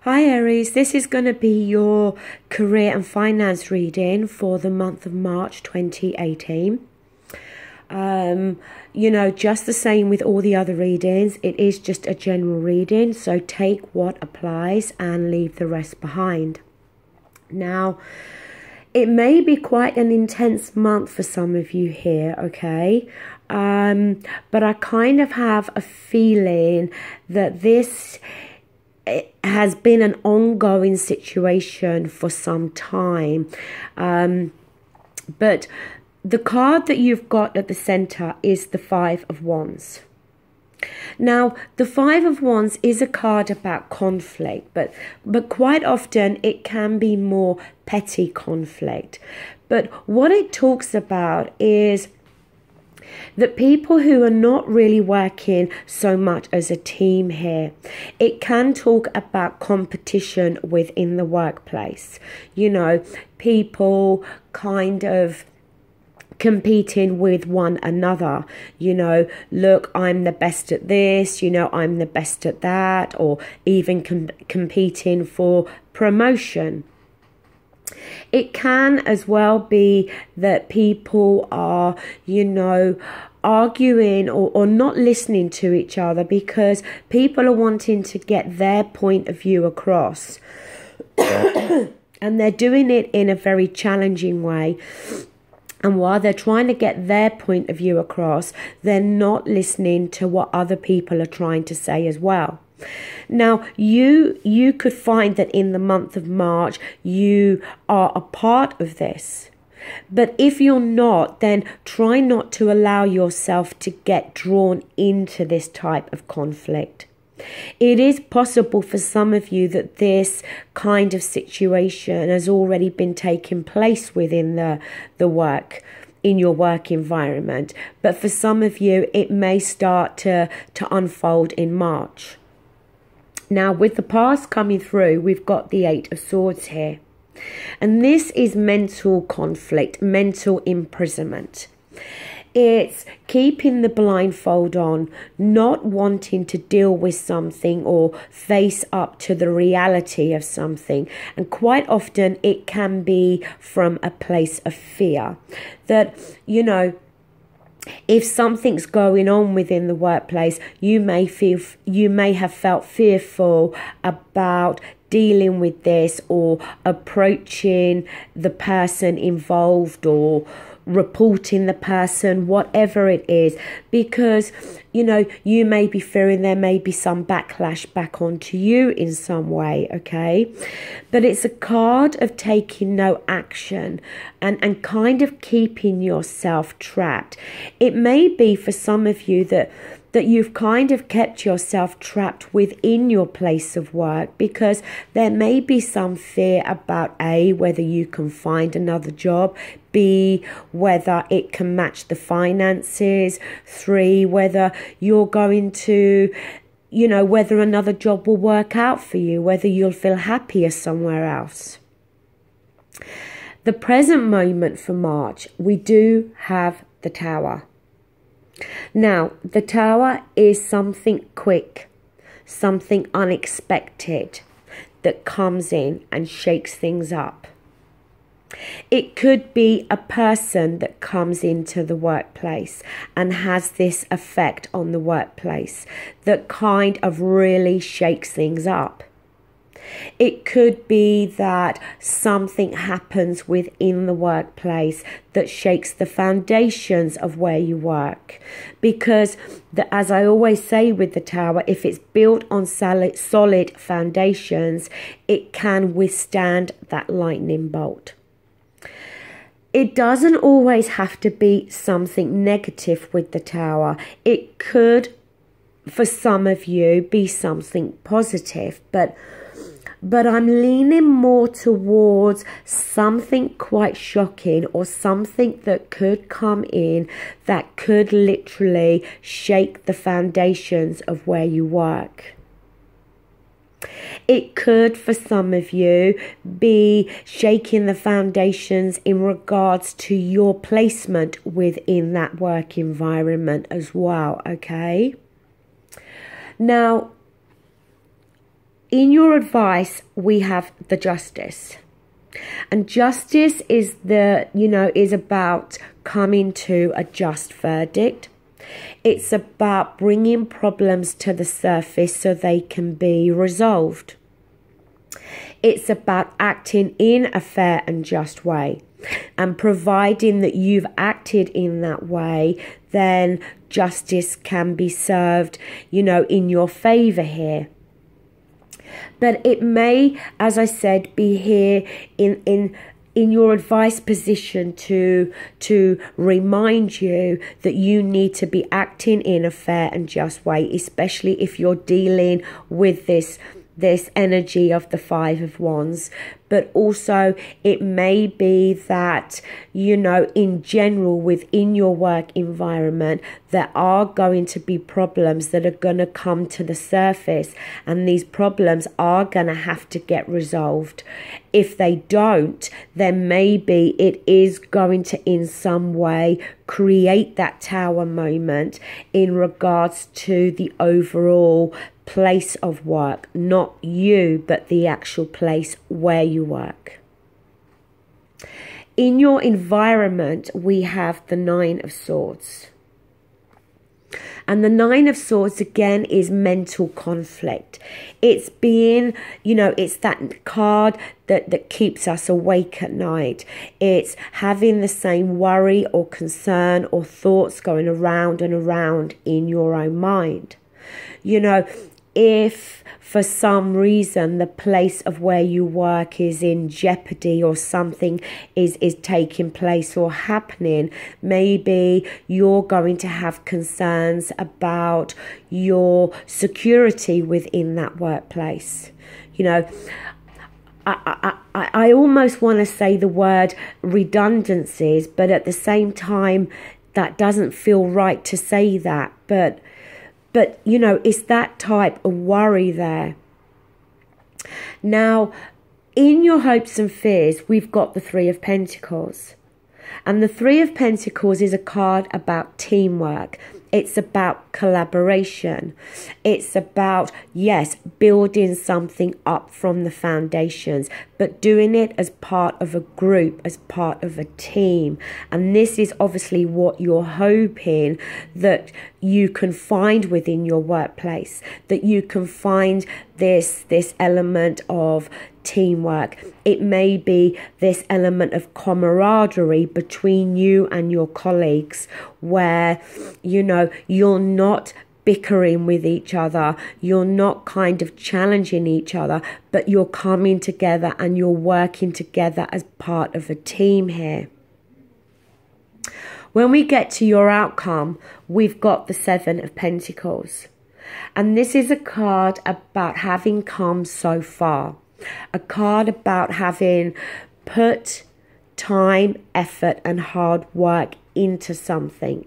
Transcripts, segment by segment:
Hi Aries, this is going to be your career and finance reading for the month of March 2018. Just the same with all the other readings, it is just a general reading, so take what applies and leave the rest behind. Now, it may be quite an intense month for some of you here, okay? But I kind of have a feeling that it has been an ongoing situation for some time. But the card that you've got at the center is the Five of Wands. Now, the Five of Wands is a card about conflict, but quite often it can be more petty conflict. But what it talks about is that people who are not really working so much as a team here, it can talk about competition within the workplace. People kind of competing with one another, look, I'm the best at this, I'm the best at that, or even competing for promotion. It can as well be that people are, arguing or not listening to each other because people are wanting to get their point of view across. And they're doing it in a very challenging way. And while they're trying to get their point of view across, they're not listening to what other people are trying to say as well. Now, you could find that in the month of March, you are a part of this. But if you're not, then try not to allow yourself to get drawn into this type of conflict. It is possible for some of you that this kind of situation has already been taking place within the work, in your work environment. But for some of you, it may start to unfold in March. Now, with the past coming through, we've got the Eight of Swords here. And this is mental conflict, mental imprisonment. It's keeping the blindfold on, not wanting to deal with something or face up to the reality of something. And quite often it can be from a place of fear that, if something's going on within the workplace, you may have felt fearful about dealing with this or approaching the person involved or reporting the person, whatever it is, because you may be fearing there may be some backlash back onto you in some way, okay? But it's a card of taking no action and kind of keeping yourself trapped. It may be for some of you that you've kind of kept yourself trapped within your place of work because there may be some fear about A, whether you can find another job, B, whether it can match the finances, 3, whether you're going to, whether another job will work out for you, whether you'll feel happier somewhere else. The present moment for March, we do have the Tower. Now, the Tower is something quick, something unexpected that comes in and shakes things up. It could be a person that comes into the workplace and has this effect on the workplace that kind of really shakes things up. It could be that something happens within the workplace that shakes the foundations of where you work. Because, as I always say with the Tower, if it's built on solid foundations, it can withstand that lightning bolt. It doesn't always have to be something negative with the Tower. It could, for some of you, be something positive, but I'm leaning more towards something quite shocking or something that could come in that could literally shake the foundations of where you work. It could, for some of you, be shaking the foundations in regards to your placement within that work environment as well, okay? Now, in your advice, we have the Justice. And justice is is about coming to a just verdict. It's about bringing problems to the surface so they can be resolved. It's about acting in a fair and just way. And providing that you've acted in that way, then justice can be served, in your favour here. But it may, as I said, be here in your advice position to remind you that you need to be acting in a fair and just way, especially if you're dealing with this energy of the Five of Wands. But also it may be that, in general within your work environment, there are going to be problems that are going to come to the surface, and these problems are going to have to get resolved. If they don't, then maybe it is going to in some way create that tower moment in regards to the overall place of work, not you, but the actual place where you work. In your environment, we have the Nine of Swords. And the Nine of Swords, again, is mental conflict. It's being, it's that card that keeps us awake at night. It's having the same worry or concern or thoughts going around and around in your own mind. If for some reason the place of where you work is in jeopardy, or something is taking place or happening, maybe you're going to have concerns about your security within that workplace. I almost want to say the word redundancies, but at the same time, that doesn't feel right to say that. But it's that type of worry there. Now, in your hopes and fears, we've got the Three of Pentacles. And the Three of Pentacles is a card about teamwork. It's about collaboration. It's about, yes, building something up from the foundations, but doing it as part of a group, as part of a team. And this is obviously what you're hoping that you can find within your workplace, that you can find this element of teamwork. It may be this element of camaraderie between you and your colleagues, where you're not bickering with each other, you're not kind of challenging each other, but you're coming together and you're working together as part of a team here. When we get to your outcome, we've got the Seven of Pentacles. And this is a card about having come so far. A card about having put time, effort and hard work into something,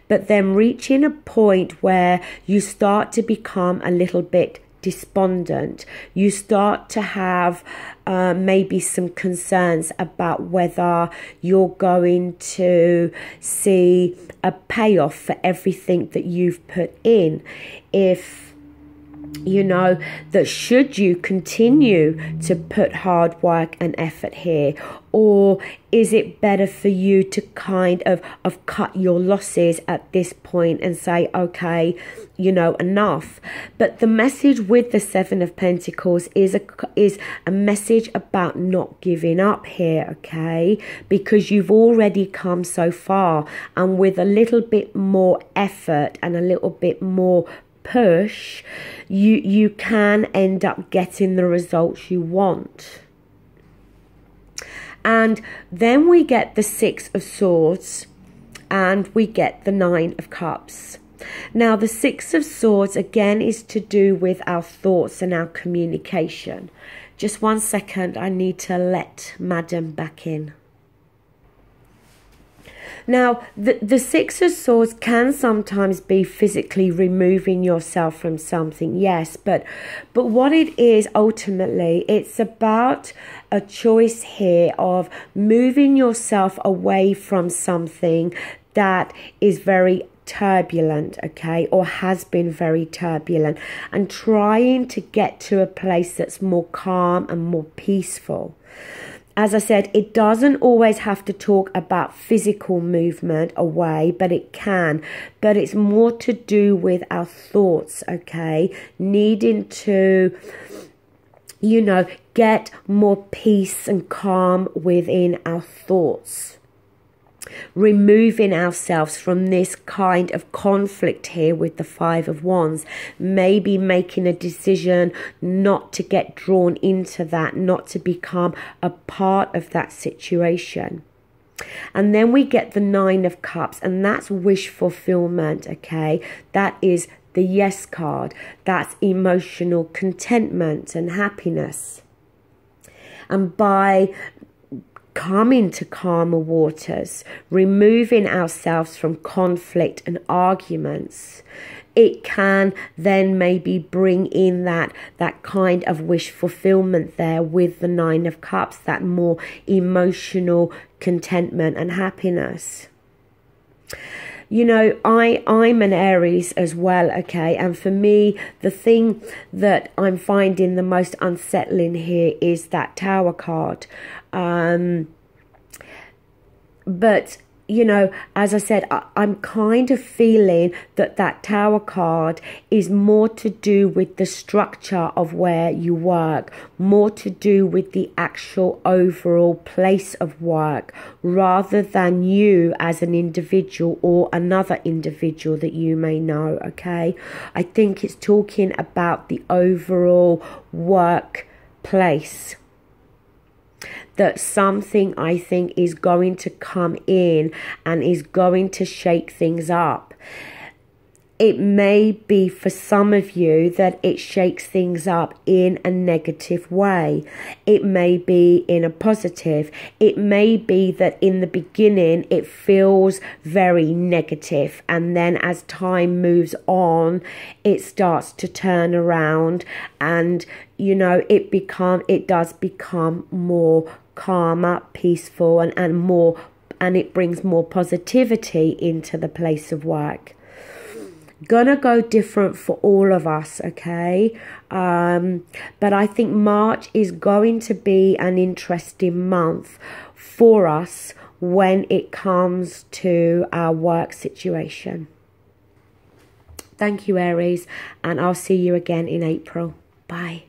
but then reaching a point where you start to become a little bit despondent. You start to have maybe some concerns about whether you're going to see a payoff for everything that you've put in. If that should you continue to put hard work and effort here, or is it better for you to kind of cut your losses at this point and say, okay, enough? But the message with the Seven of Pentacles is a message about not giving up here, okay? Because you've already come so far, and with a little bit more effort and a little bit more push, you can end up getting the results you want. And then we get the Six of Swords and we get the Nine of Cups. Now the Six of Swords again is to do with our thoughts and our communication. Just 1 second, I need to let Madam back in. Now, the Six of Swords can sometimes be physically removing yourself from something, yes, but what it is ultimately, it's about a choice here of moving yourself away from something that is very turbulent, okay, or has been very turbulent, and trying to get to a place that's more calm and more peaceful. As I said, it doesn't always have to talk about physical movement away, but it can. But it's more to do with our thoughts, okay? Needing to, you know, get more peace and calm within our thoughts. Removing ourselves from this kind of conflict here with the Five of Wands, maybe making a decision not to get drawn into that, not to become a part of that situation. And then we get the Nine of Cups, and that's wish fulfillment, okay? That is the yes card. That's emotional contentment and happiness. And by coming to calmer waters, removing ourselves from conflict and arguments, it can then maybe bring in that kind of wish fulfillment there with the Nine of Cups, that more emotional contentment and happiness. You know, I'm an Aries as well, okay? And for me, the thing that I'm finding the most unsettling here is that Tower card. But, you know, as I said, I'm kind of feeling that Tower card is more to do with the structure of where you work, more to do with the actual overall place of work, rather than you as an individual or another individual that you may know, okay? I think it's talking about the overall workplace. That something, I think, is going to come in and is going to shake things up. It may be for some of you that it shakes things up in a negative way. It may be in a positive. It may be that in the beginning it feels very negative, and then as time moves on it starts to turn around, and you know, it does become more calmer, peaceful, and it brings more positivity into the place of work. Gonna go different for all of us, okay? But I think March is going to be an interesting month for us when it comes to our work situation. Thank you, Aries, and I'll see you again in April. Bye.